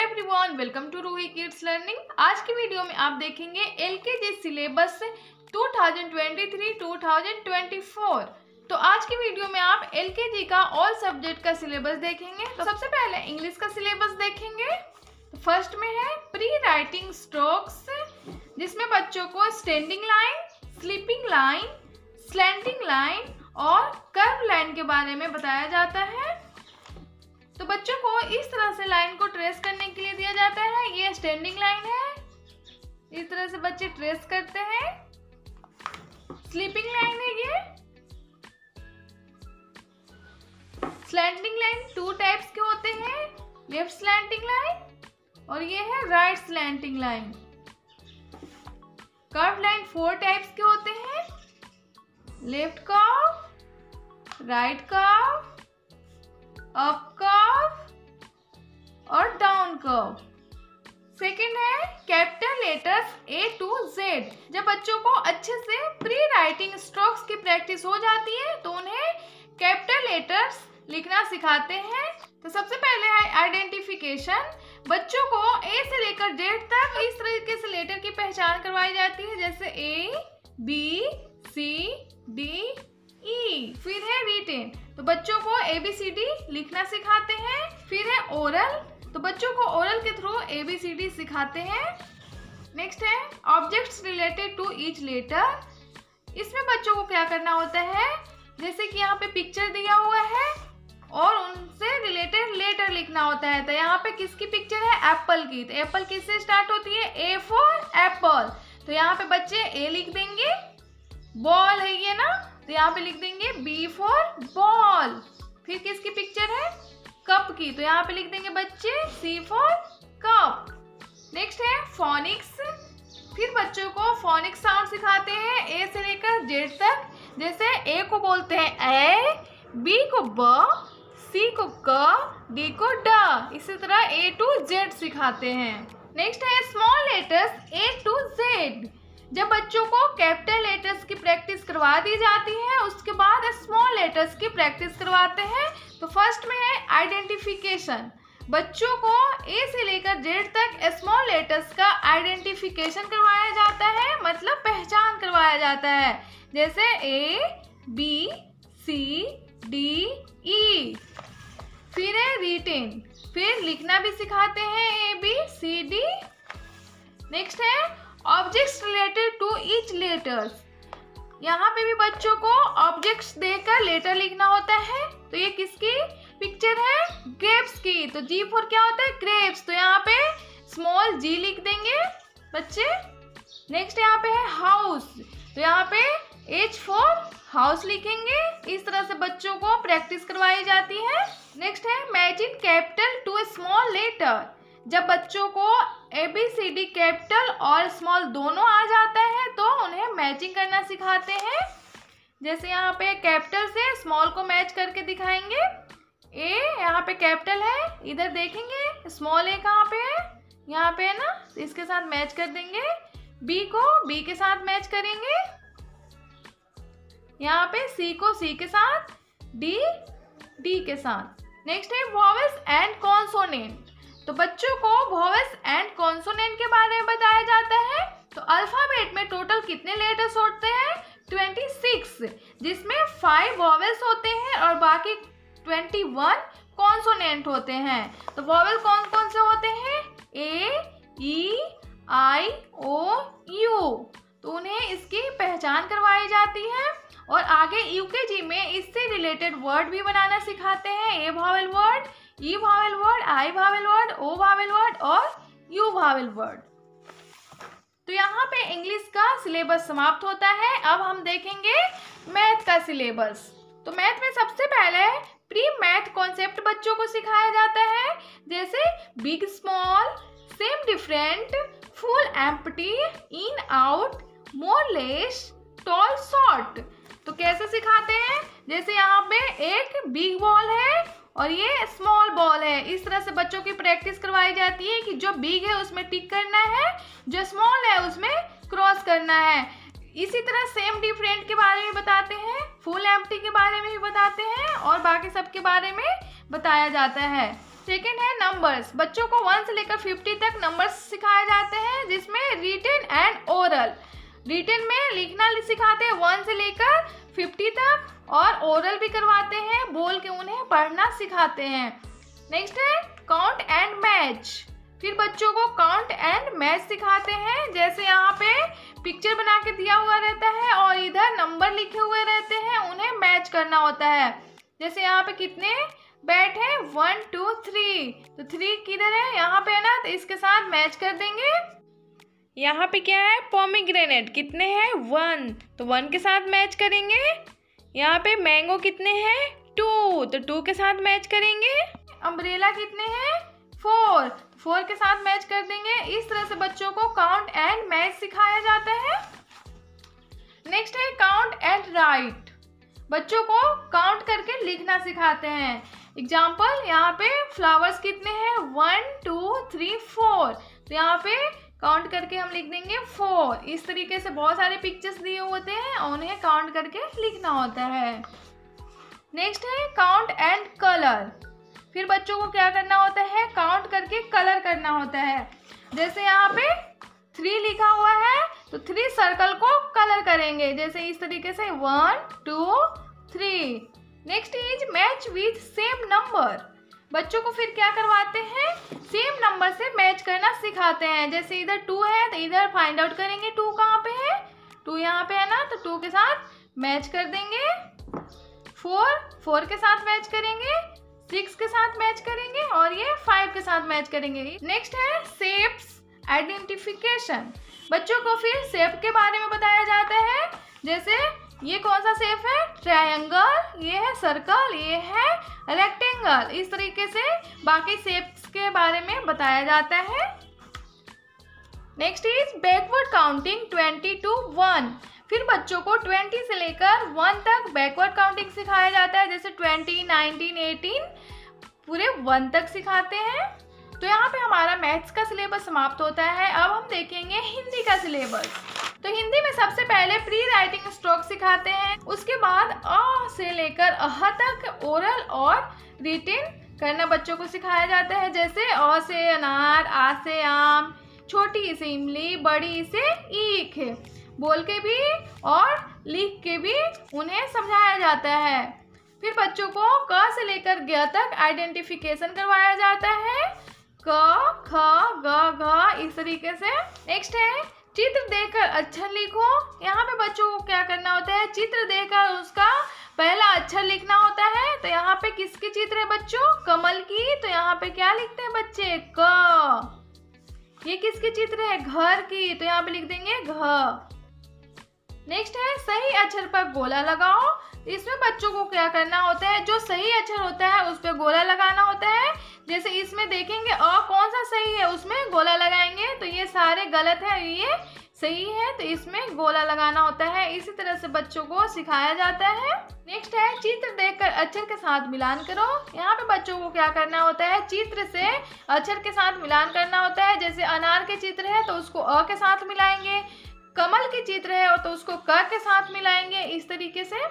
Everyone, welcome to Roohi kids learning. आज की video में आप देखेंगे एलकेजी सिलेबस 2023-2024। तो आज की वीडियो में आप एलकेजी का ऑल सब्जेक्ट का सिलेबस देखेंगे। तो सबसे पहले इंग्लिश का सिलेबस देखेंगे। तो फर्स्ट में है प्री राइटिंग स्ट्रोक्स, जिसमें बच्चों को standing line, sleeping line, slanting line और कर्व लाइन के बारे में बताया जाता है। तो बच्चों को इस तरह से लाइन को ट्रेस करने के लिए दिया जाता है। ये स्टैंडिंग लाइन है, इस तरह से बच्चे ट्रेस करते हैं। स्लीपिंग लाइन है ये। स्लैंटिंग लाइन टू टाइप्स के होते हैं, लेफ्ट स्लैंटिंग लाइन और ये है right slanting line. Curve line four types के होते हैं, left curve, right curve, up curve और डाउन कर्व। सेकंड है capital letters A to Z। जब बच्चों को अच्छे से प्री राइटिंग स्ट्रोक्स की प्रैक्टिस हो जाती है तो उन्हें कैपिटल लेटर्स लिखना सिखाते हैं। तो सबसे पहले है आइडेंटिफिकेशन। बच्चों को A से लेकर Z तक इस तरीके से लेटर की पहचान करवाई जाती है, जैसे A, B, C, D, E। फिर है रिटेन, तो बच्चों को ABCD लिखना सिखाते हैं। फिर है ओरल, तो बच्चों को ओरल के थ्रू ABCD सिखाते हैं। नेक्स्ट है objects related to each letter. इसमें बच्चों को क्या करना होता है, जैसे कि यहाँ पे पिक्चर दिया हुआ है और उनसे रिलेटेड लेटर लिखना होता है। तो यहाँ पे किसकी पिक्चर है, एप्पल की। तो एप्पल किससे स्टार्ट होती है, A फॉर एप्पल। तो यहाँ पे बच्चे A लिख देंगे। बॉल है ये ना, तो यहाँ पे लिख देंगे B फॉर बॉल। फिर किसकी पिक्चर है, कप की, तो यहाँ पे लिख देंगे बच्चे C फॉर कप। नेक्स्ट है फोनिक्स। फिर बच्चों को फोनिक साउंड सिखाते हैं A से लेकर Z तक। जैसे A को बोलते हैं A, B को ब, C को क, D को ड। इसी तरह A to Z सिखाते हैं। नेक्स्ट है small letters A to Z। जब बच्चों को कैपिटल लेटर्स की प्रैक्टिस करवा दी जाती है, उसके बाद स्मॉल लेटर्स की प्रैक्टिस करवाते हैं। तो फर्स्ट में है आइडेंटिफिकेशन। बच्चों को A से लेकर Z तक स्मॉल लेटर्स का आइडेंटिफिकेशन करवाया जाता है, मतलब पहचान करवाया जाता है, जैसे A, B, C, D, E। फिर है रिटेन, फिर लिखना भी सिखाते हैं A, B, C, D। Next है objects related to each letters. यहाँ पे भी बच्चों को ऑब्जेक्ट्स देकर लेटर लिखना होता है। तो ये किसकी पिक्चर है, ग्रेप्स की। तो G फॉर क्या होता है, ग्रेप्स। तो यहाँ पे स्मॉल G लिख देंगे बच्चे। नेक्स्ट यहाँ पे है हाउस, तो यहाँ पे H फॉर हाउस लिखेंगे। इस तरह से बच्चों को प्रैक्टिस करवाई जाती है। नेक्स्ट है matching capital to a small letter. जब बच्चों को ABCD कैपिटल और स्मॉल दोनों आ जाता है तो उन्हें मैचिंग करना सिखाते हैं। जैसे यहाँ पे कैपिटल से स्मॉल को मैच करके दिखाएंगे। A यहाँ पे कैपिटल है, इधर देखेंगे स्मॉल A कहाँ पे है, यहाँ पे है ना, इसके साथ मैच कर देंगे। B को B के साथ मैच करेंगे, यहाँ पे C को C के साथ, D के साथ। नेक्स्ट है वॉवेल्स एंड कॉन्सोनेंट। तो बच्चों को वॉवेल्स एंड कॉन्सोनेंट के बारे में बताया जाता है। तो अल्फाबेट में टोटल कितने लेटर्स होते हैं, 26, जिसमें 5 वॉवेल्स होते हैं और बाकी 21 कॉन्सोनेंट होते हैं। तो वॉवेल कौन कौन से होते हैं, A, E, I, O, U। तो उन्हें इसकी पहचान करवाई जाती है और आगे यूकेजी में इससे रिलेटेड वर्ड भी बनाना सिखाते हैं। A vowel word, E vowel word, I vowel word, O vowel word और U वॉवेल वर्ड। तो यहाँ पे इंग्लिश का सिलेबस समाप्त होता है। अब हम देखेंगे मैथ का सिलेबस। तो मैथ में सबसे पहले प्री मैथ कॉन्सेप्ट बच्चों को सिखाया जाता है, जैसे big small, same different, full empty, in out, more less, tall short. तो कैसे सिखाते हैं, जैसे यहाँ पे एक बिग बॉल है और ये स्मॉल बॉल है। इस तरह से बच्चों की प्रैक्टिस करवाई जाती है कि जो बिग है उसमें टिक करना है, जो स्मॉल है उसमें क्रॉस करना है। इसी तरह सेम डिफरेंट के बारे में बताते हैं, फुल एम्प्टी के बारे में भी बताते हैं और बाकी सब के बारे में बताया जाता है। सेकेंड है नंबर्स। बच्चों को 1 से लेकर 50 तक नंबर्स सिखाए जाते हैं, जिसमें रिटन एंड ओरल। रिटन में लिखना सिखाते हैं 1 से लेकर 50 तक, और ओरल भी करवाते हैं, बोल के उन्हें पढ़ना सिखाते हैं। नेक्स्ट है काउंट एंड मैच। फिर बच्चों को काउंट एंड मैच सिखाते हैं, जैसे यहाँ पे पिक्चर बना के दिया हुआ रहता है और इधर नंबर लिखे हुए रहते हैं, उन्हें मैच करना होता है। जैसे यहाँ पे कितने बैट है 1 2 3, तो 3 किधर है, यहाँ पे है ना, तो इसके साथ मैच कर देंगे। यहाँ पे क्या है पोमीग्रेनेट, कितने हैं 1, तो 1 के साथ मैच करेंगे। यहाँ पे मैंगो कितने हैं 2, तो 2 के साथ मैच करेंगे। अम्ब्रेला कितने हैं 4, 4 के साथ मैच कर देंगे। इस तरह से बच्चों को काउंट एंड मैच सिखाया जाता है। नेक्स्ट है काउंट एंड राइट। बच्चों को काउंट करके लिखना सिखाते हैं। एग्जाम्पल, यहाँ पे फ्लावर्स कितने हैं 1 2 3 4, तो यहाँ पे काउंट करके हम लिख देंगे 4। इस तरीके से बहुत सारे पिक्चर्स दिए होते हैं और उन्हें काउंट करके लिखना होता है। नेक्स्ट है काउंट एंड कलर। फिर बच्चों को क्या करना होता है, काउंट करके कलर करना होता है। जैसे यहाँ पे 3 लिखा हुआ है, तो 3 सर्कल को कलर करेंगे, जैसे इस तरीके से 1 2 3। Next is match with same number. बच्चों को फिर क्या करवाते हैं, सेम नंबर से मैच करना सिखाते हैं। जैसे इधर 2 है, तो इधर फाइंड आउट करेंगे 2 कहाँ पे है, 2 यहाँ पे है ना, तो 2 के साथ मैच कर देंगे। 4 के साथ मैच करेंगे, 6 के साथ मैच करेंगे, और ये 5 के साथ मैच करेंगे। नेक्स्ट है शेप्स आइडेंटिफिकेशन। बच्चों को फिर शेप के बारे में बताया जाता है, जैसे ये कौन सा शेप है ट्रायंगल, ये है सर्कल, ये है रेक्टेंगल। इस तरीके से बाकी शेप्स के बारे में बताया जाता है। Next is backward counting 20 to 1। फिर बच्चों को 20 से लेकर 1 तक बैकवर्ड काउंटिंग सिखाया जाता है, जैसे 20 19 18 पूरे 1 तक सिखाते हैं। तो यहाँ पे हमारा मैथ्स का सिलेबस समाप्त होता है। अब हम देखेंगे हिंदी का सिलेबस। तो हिंदी में सबसे पहले प्री राइटिंग स्ट्रोक सिखाते हैं, उसके बाद अ से लेकर अह तक ओरल और रिटन करना बच्चों को सिखाया जाता है। जैसे अ से अनार, आ से आम, छोटी से इमली, बड़ी से ईख, बोल के भी और लिख के भी उन्हें समझाया जाता है। फिर बच्चों को क से लेकर ग तक आइडेंटिफिकेशन करवाया जाता है, क ख ग घ, इस तरीके से। नेक्स्ट है चित्र देखकर अक्षर लिखो। यहाँ पे बच्चों को क्या करना होता है, चित्र देखकर उसका पहला अक्षर लिखना होता है। तो यहाँ पे किसकी चित्र है बच्चों, कमल की, तो यहाँ पे क्या लिखते हैं बच्चे क। ये किसकी चित्र है, घर की, तो यहाँ पे लिख देंगे घ। नेक्स्ट है सही अक्षर पर गोला लगाओ। इसमें बच्चों को क्या करना होता है, जो सही अक्षर होता है उस पर गोला लगाना होता है। जैसे इसमें देखेंगे अ कौन सा सही है, उसमें गोला लगाएंगे, तो ये सारे गलत है, ये सही है, तो इसमें गोला लगाना होता है। इसी तरह से बच्चों को सिखाया जाता है। नेक्स्ट है चित्र देखकर अक्षर के साथ मिलान करो। यहाँ पे बच्चों को क्या करना होता है, चित्र से अक्षर के साथ मिलान करना होता है। जैसे अनार के चित्र है तो उसको अ के साथ मिलाएंगे, कमल के चित्र है तो उसको क के साथ मिलाएंगे, इस तरीके से।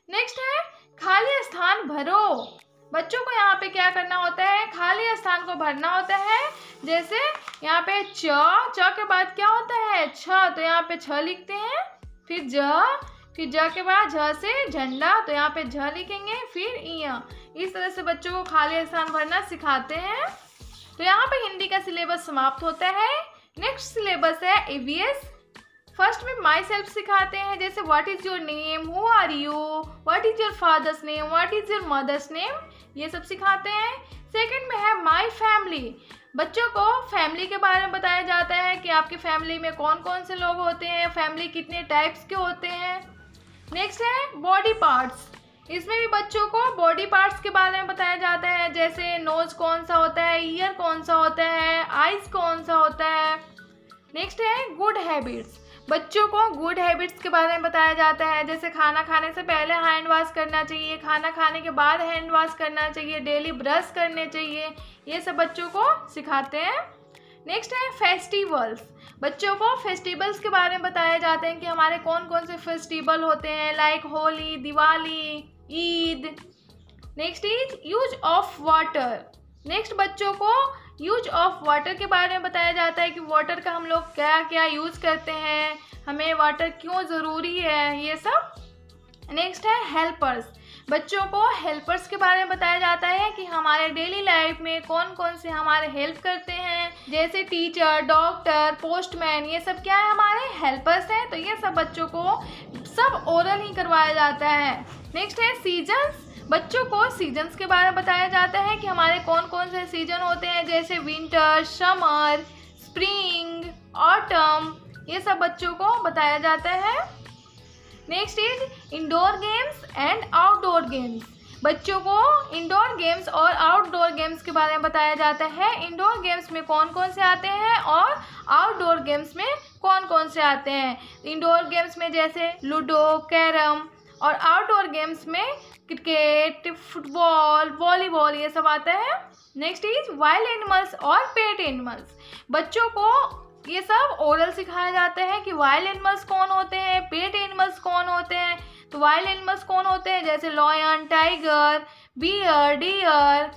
नेक्स्ट है खाली स्थान भरो। बच्चों को यहाँ पे क्या करना होता है, खाली स्थान को भरना होता है। जैसे यहाँ पे च के बाद क्या होता है छ, तो यहाँ पे छ लिखते हैं। फिर ज के बाद झ से झंडा, तो यहाँ पे झ लिखेंगे। फिर इया, इस तरह से बच्चों को खाली स्थान भरना सिखाते हैं। तो यहाँ पे हिंदी का सिलेबस समाप्त होता है। नेक्स्ट सिलेबस है ईवीएस। फर्स्ट में माई सेल्फ सिखाते हैं, जैसे what is your name, who are you, what is your father's name, what is your mother's name, ये सब सिखाते हैं। सेकंड में है माई फैमिली। बच्चों को फैमिली के बारे में बताया जाता है कि आपकी फैमिली में कौन कौन से लोग होते हैं, फैमिली कितने टाइप्स के होते हैं। नेक्स्ट है बॉडी पार्ट्स। इसमें भी बच्चों को बॉडी पार्ट्स के बारे में बताया जाता है, जैसे नोज कौन सा होता है, ईयर कौन सा होता है, आइज कौन सा होता है। नेक्स्ट है गुड हैबिट्स। बच्चों को गुड हैबिट्स के बारे में बताया जाता है, जैसे खाना खाने से पहले हैंड वॉश करना चाहिए, खाना खाने के बाद हैंड वॉश करना चाहिए, डेली ब्रश करने चाहिए, ये सब बच्चों को सिखाते हैं। नेक्स्ट है फेस्टिवल्स। बच्चों को फेस्टिवल्स के बारे में बताया जाते हैं कि हमारे कौन कौन से फेस्टिवल होते हैं, like holy, Diwali, Eid. Next is use of water. Next बच्चों को यूज ऑफ वाटर के बारे में बताया जाता है कि वाटर का हम लोग क्या क्या यूज़ करते हैं, हमें वाटर क्यों ज़रूरी है, ये सब। नेक्स्ट है हेल्पर्स। बच्चों को हेल्पर्स के बारे में बताया जाता है कि हमारे डेली लाइफ में कौन कौन से हमारे हेल्प करते हैं, जैसे टीचर, डॉक्टर, पोस्टमैन, ये सब क्या है, हमारे हेल्पर्स हैं। तो ये सब बच्चों को सब ओरल ही करवाया जाता है। नेक्स्ट है सीजन्स। बच्चों को सीजन्स के बारे में बताया जाता है कि हमारे कौन कौन से सीजन होते हैं, जैसे विंटर, समर, स्प्रिंग, ऑटम, ये सब बच्चों को बताया जाता है। Next is indoor games and outdoor games. बच्चों को इंडोर गेम्स और आउटडोर गेम्स के बारे में बताया जाता है। इंडोर गेम्स में कौन कौन से आते हैं और आउटडोर गेम्स में कौन कौन से आते हैं। इंडोर गेम्स में जैसे लूडो, कैरम, और आउटडोर गेम्स में क्रिकेट, फुटबॉल, वॉलीबॉल, ये सब आता है। नेक्स्ट इज वाइल्ड एनिमल्स और पेट एनिमल्स। बच्चों को ये सब ओरल सिखाया जाता है कि वाइल्ड एनिमल्स कौन होते हैं, पेट एनिमल्स कौन होते हैं। तो वाइल्ड एनिमल्स कौन होते हैं, जैसे lion, tiger, bear, deer,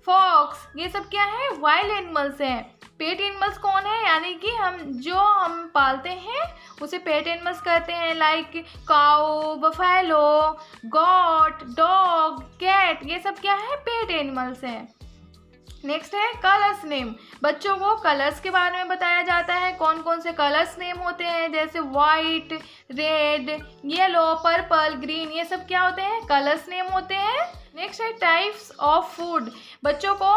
fox, ये सब क्या है, वाइल्ड एनिमल्स हैं। पेट एनिमल्स कौन है, यानी कि हम पालते हैं उसे पेट एनिमल्स कहते हैं, लाइक काऊ, बफेलो, गॉट, डॉग, कैट, ये सब क्या है, पेट एनिमल्स हैं। नेक्स्ट है कलर्स नेम। बच्चों को कलर्स के बारे में बताया जाता है, कौन कौन से कलर्स नेम होते हैं, जैसे white, red, yellow, purple, green, ये सब क्या होते हैं, कलर्स नेम होते हैं। नेक्स्ट है टाइप्स ऑफ फूड। बच्चों को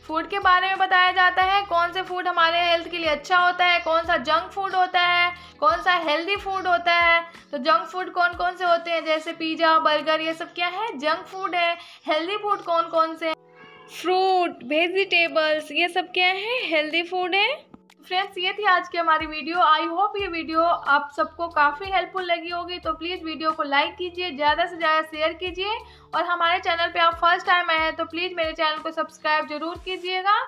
फूड के बारे में बताया जाता है, कौन से फूड हमारे हेल्थ के लिए अच्छा होता है, कौन सा जंक फूड होता है, कौन सा हेल्दी फूड होता है। तो जंक फूड कौन कौन से होते हैं, जैसे पिज़्ज़ा, बर्गर, ये सब क्या है, जंक फूड है। हेल्दी फूड कौन कौन से, फ्रूट, वेजिटेबल्स, ये सब क्या है, हेल्दी फूड है। फ्रेंड्स, ये थी आज की हमारी वीडियो। आई होप ये वीडियो आप सबको काफ़ी हेल्पफुल लगी होगी। तो प्लीज़ वीडियो को लाइक कीजिए, ज़्यादा से ज़्यादा शेयर कीजिए, और हमारे चैनल पे आप फर्स्ट टाइम आए हैं तो प्लीज़ मेरे चैनल को सब्सक्राइब जरूर कीजिएगा।